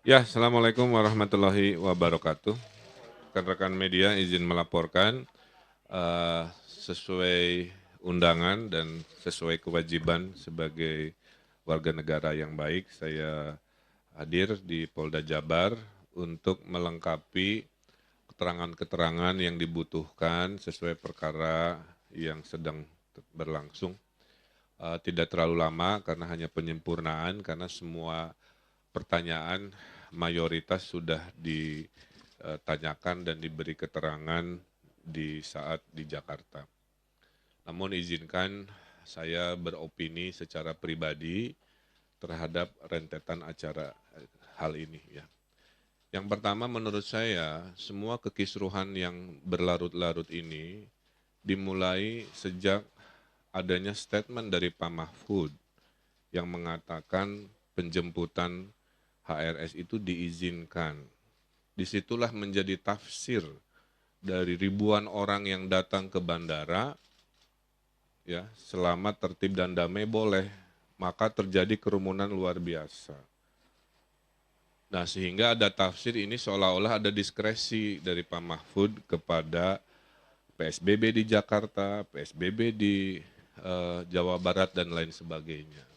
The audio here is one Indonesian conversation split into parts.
Ya, Assalamualaikum warahmatullahi wabarakatuh. Rekan-rekan media izin melaporkan sesuai undangan dan sesuai kewajiban sebagai warga negara yang baik, saya hadir di Polda Jabar untuk melengkapi keterangan-keterangan yang dibutuhkan sesuai perkara yang sedang berlangsung. Tidak terlalu lama karena hanya penyempurnaan, karena semua pertanyaan mayoritas sudah ditanyakan dan diberi keterangan di saat di Jakarta. Namun izinkan saya beropini secara pribadi terhadap rentetan acara hal ini ya. Yang pertama menurut saya semua kekisruhan yang berlarut-larut ini dimulai sejak adanya statement dari Pak Mahfud yang mengatakan penjemputan HRS itu diizinkan. Disitulah menjadi tafsir dari ribuan orang yang datang ke bandara, ya selama tertib dan damai boleh, maka terjadi kerumunan luar biasa. Nah sehingga ada tafsir ini seolah-olah ada diskresi dari Pak Mahfud kepada PSBB di Jakarta, PSBB di Jawa Barat dan lain sebagainya.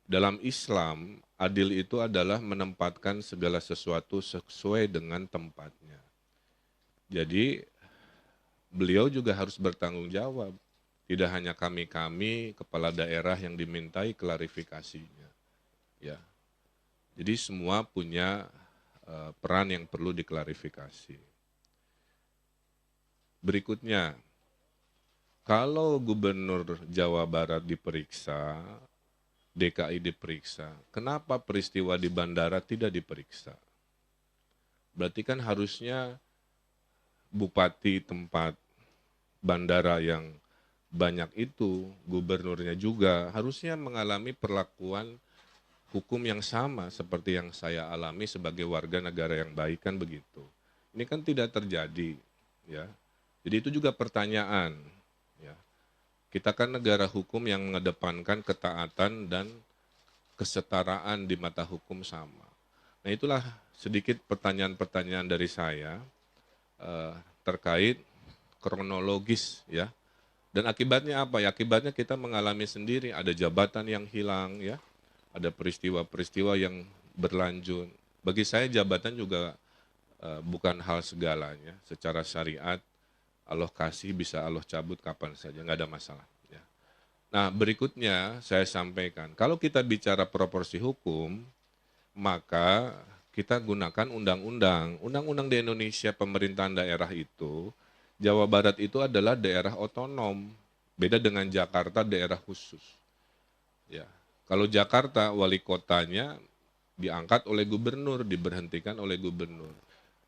Dalam Islam, adil itu adalah menempatkan segala sesuatu sesuai dengan tempatnya. Jadi beliau juga harus bertanggung jawab. Tidak hanya kami-kami kepala daerah yang dimintai klarifikasinya. Ya. Jadi semua punya peran yang perlu diklarifikasi. Berikutnya, kalau Gubernur Jawa Barat diperiksa, DKI diperiksa, kenapa peristiwa di bandara tidak diperiksa? Berarti kan harusnya bupati tempat bandara yang banyak itu, gubernurnya juga, harusnya mengalami perlakuan hukum yang sama seperti yang saya alami sebagai warga negara yang baik, kan begitu. Ini kan tidak terjadi, ya. Jadi itu juga pertanyaan, ya. Kita kan negara hukum yang mengedepankan ketaatan dan kesetaraan di mata hukum sama. Nah itulah sedikit pertanyaan-pertanyaan dari saya terkait kronologis ya. Dan akibatnya apa ya? Akibatnya kita mengalami sendiri, ada jabatan yang hilang ya, ada peristiwa-peristiwa yang berlanjut. Bagi saya jabatan juga bukan hal segalanya. Secara syariat Allah kasih bisa Allah cabut kapan saja, nggak ada masalah. Ya. Nah berikutnya saya sampaikan, kalau kita bicara proporsi hukum, maka kita gunakan undang-undang. Undang-undang di Indonesia pemerintahan daerah itu, Jawa Barat itu adalah daerah otonom. Beda dengan Jakarta daerah khusus. Ya. Kalau Jakarta wali kotanya diangkat oleh gubernur, diberhentikan oleh gubernur.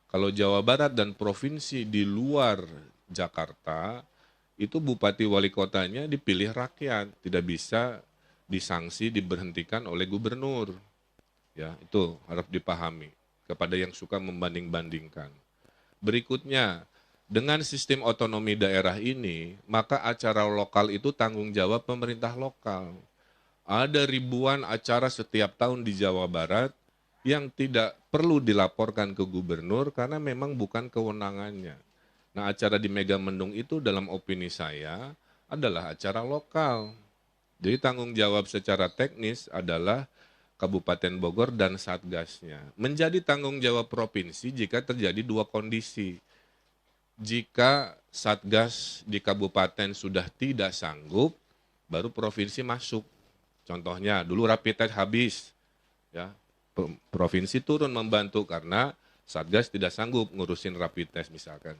Kalau Jawa Barat dan provinsi di luar Jakarta, itu bupati wali kotanya dipilih rakyat, tidak bisa disanksi, diberhentikan oleh gubernur. Ya, itu harus dipahami kepada yang suka membanding-bandingkan. Berikutnya, dengan sistem otonomi daerah ini, maka acara lokal itu tanggung jawab pemerintah lokal. Ada ribuan acara setiap tahun di Jawa Barat yang tidak perlu dilaporkan ke gubernur karena memang bukan kewenangannya. Nah, acara di Megamendung itu dalam opini saya adalah acara lokal. Jadi tanggung jawab secara teknis adalah Kabupaten Bogor dan Satgasnya. Menjadi tanggung jawab provinsi jika terjadi dua kondisi. Jika Satgas di kabupaten sudah tidak sanggup, baru provinsi masuk. Contohnya dulu rapid test habis, ya provinsi turun membantu karena Satgas tidak sanggup ngurusin rapid test misalkan.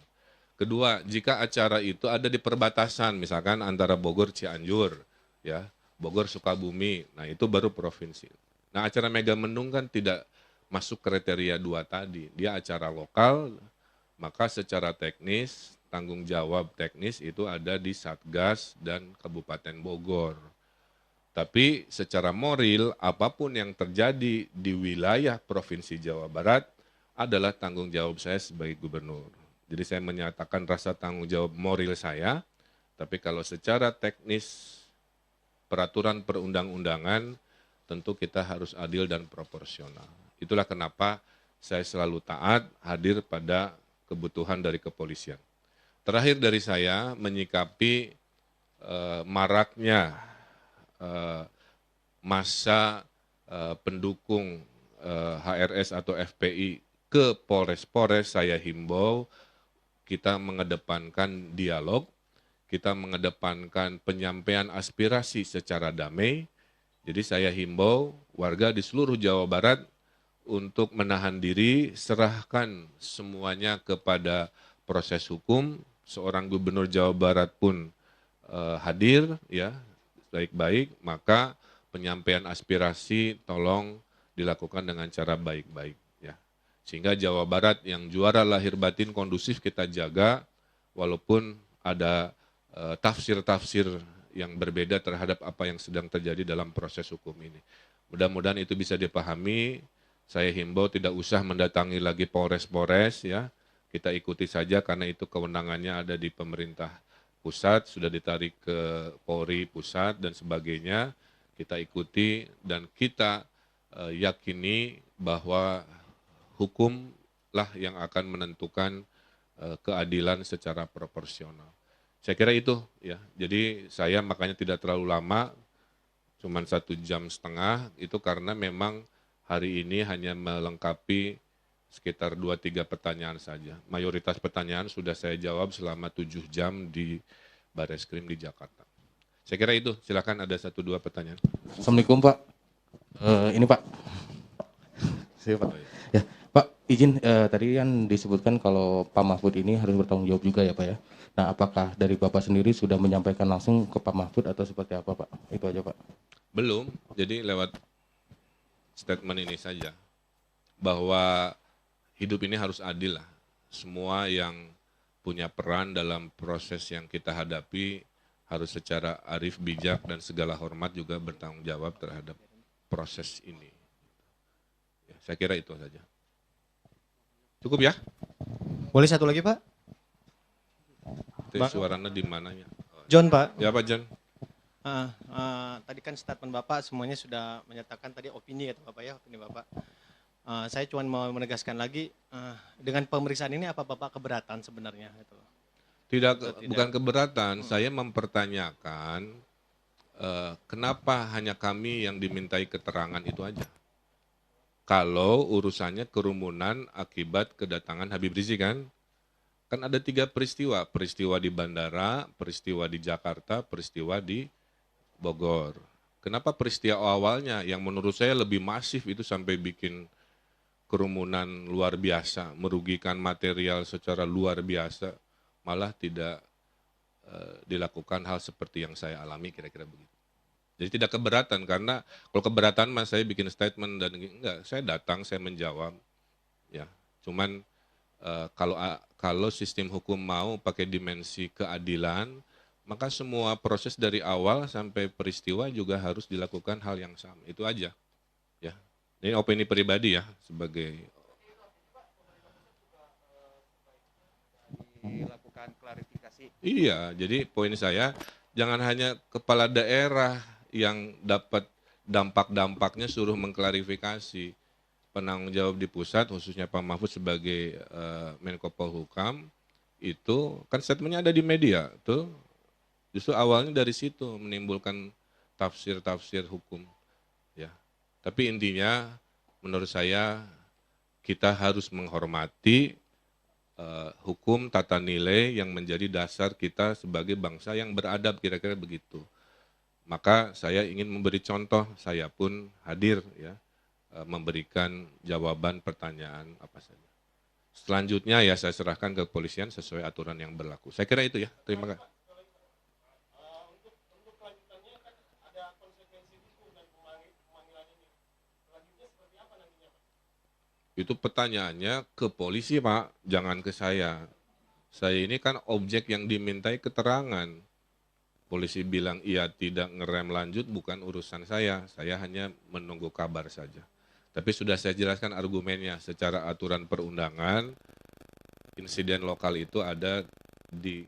Kedua, jika acara itu ada di perbatasan, misalkan antara Bogor Cianjur, ya Bogor Sukabumi, nah itu baru provinsi. Nah acara Megamendung kan tidak masuk kriteria dua tadi, dia acara lokal, maka secara teknis tanggung jawab teknis itu ada di Satgas dan Kabupaten Bogor. Tapi secara moral, apapun yang terjadi di wilayah Provinsi Jawa Barat adalah tanggung jawab saya sebagai gubernur. Jadi saya menyatakan rasa tanggung jawab moral saya, tapi kalau secara teknis peraturan perundang-undangan tentu kita harus adil dan proporsional. Itulah kenapa saya selalu taat hadir pada kebutuhan dari kepolisian. Terakhir dari saya menyikapi maraknya masa pendukung HRS atau FPI ke Polres-Polres, saya himbau kita mengedepankan dialog, kita mengedepankan penyampaian aspirasi secara damai. Jadi saya himbau warga di seluruh Jawa Barat untuk menahan diri, serahkan semuanya kepada proses hukum. Seorang gubernur Jawa Barat pun hadir, ya baik-baik, maka penyampaian aspirasi tolong dilakukan dengan cara baik-baik, ya. Sehingga Jawa Barat yang juara lahir batin kondusif kita jaga, walaupun ada tafsir-tafsir yang berbeda terhadap apa yang sedang terjadi dalam proses hukum ini. Mudah-mudahan itu bisa dipahami. Saya himbau tidak usah mendatangi lagi Polres-Polres, ya. Kita ikuti saja karena itu kewenangannya ada di pemerintah pusat, sudah ditarik ke Polri pusat dan sebagainya. Kita ikuti dan kita yakini bahwa hukumlah yang akan menentukan keadilan secara proporsional. Saya kira itu, ya. Jadi saya makanya tidak terlalu lama, cuma 1,5 jam, itu karena memang hari ini hanya melengkapi sekitar 2-3 pertanyaan saja. Mayoritas pertanyaan sudah saya jawab selama 7 jam di Bareskrim di Jakarta. Saya kira itu, silakan ada 1-2 pertanyaan. Assalamualaikum Pak. Ini Pak. Saya Pak. Ya, Pak izin tadi kan disebutkan kalau Pak Mahfud ini harus bertanggung jawab juga ya Pak ya. Nah apakah dari Bapak sendiri sudah menyampaikan langsung ke Pak Mahfud atau seperti apa Pak? Itu aja Pak. Belum, jadi lewat statement ini saja. Bahwa hidup ini harus adil lah. Semua yang punya peran dalam proses yang kita hadapi harus secara arif, bijak, dan segala hormat juga bertanggung jawab terhadap proses ini. Ya, saya kira itu saja. Cukup ya? Boleh satu lagi Pak? Suaranya di mananya? John Pak. Ya Pak John. Tadi kan statement Bapak semuanya sudah menyatakan tadi opini ya Bapak ya, opini Bapak. Saya cuma mau menegaskan lagi, dengan pemeriksaan ini apa Bapak keberatan sebenarnya? Tidak, bukan keberatan, saya mempertanyakan kenapa hanya kami yang dimintai keterangan itu aja. Kalau urusannya kerumunan akibat kedatangan Habib Rizik kan ada 3 peristiwa, peristiwa di bandara, peristiwa di Jakarta, peristiwa di Bogor. Kenapa peristiwa awalnya yang menurut saya lebih masif itu sampai bikin kerumunan luar biasa, merugikan material secara luar biasa, malah tidak dilakukan hal seperti yang saya alami, kira-kira begitu. Jadi tidak keberatan, karena kalau keberatan mas saya bikin statement dan enggak, saya datang, saya menjawab, ya. Cuman kalau sistem hukum mau pakai dimensi keadilan, maka semua proses dari awal sampai peristiwa juga harus dilakukan hal yang sama. Itu aja, ya. Ini opini pribadi ya, sebagai dilakukan klarifikasi. Iya, jadi poin saya jangan hanya kepala daerah yang dapat dampak-dampaknya suruh mengklarifikasi. Penanggung jawab di pusat, khususnya Pak Mahfud sebagai Menko Polhukam, itu kan statementnya ada di media, tuh justru awalnya dari situ menimbulkan tafsir-tafsir hukum, ya. Tapi intinya menurut saya kita harus menghormati hukum tata nilai yang menjadi dasar kita sebagai bangsa yang beradab, kira-kira begitu. Maka saya ingin memberi contoh, saya pun hadir ya, memberikan jawaban pertanyaan apa saja. Selanjutnya ya saya serahkan ke kepolisian sesuai aturan yang berlaku. Saya kira itu ya, terima kasih. Untuk kelanjutannya kan ada konsekuensi hukum dan pemanggilan ini. Selanjutnya seperti apa nantinya Pak? Itu pertanyaannya ke polisi Pak, jangan ke saya. Saya ini kan objek yang dimintai keterangan. Polisi bilang iya tidak ngerem lanjut bukan urusan saya hanya menunggu kabar saja. Tapi sudah saya jelaskan argumennya, secara aturan perundangan, insiden lokal itu ada di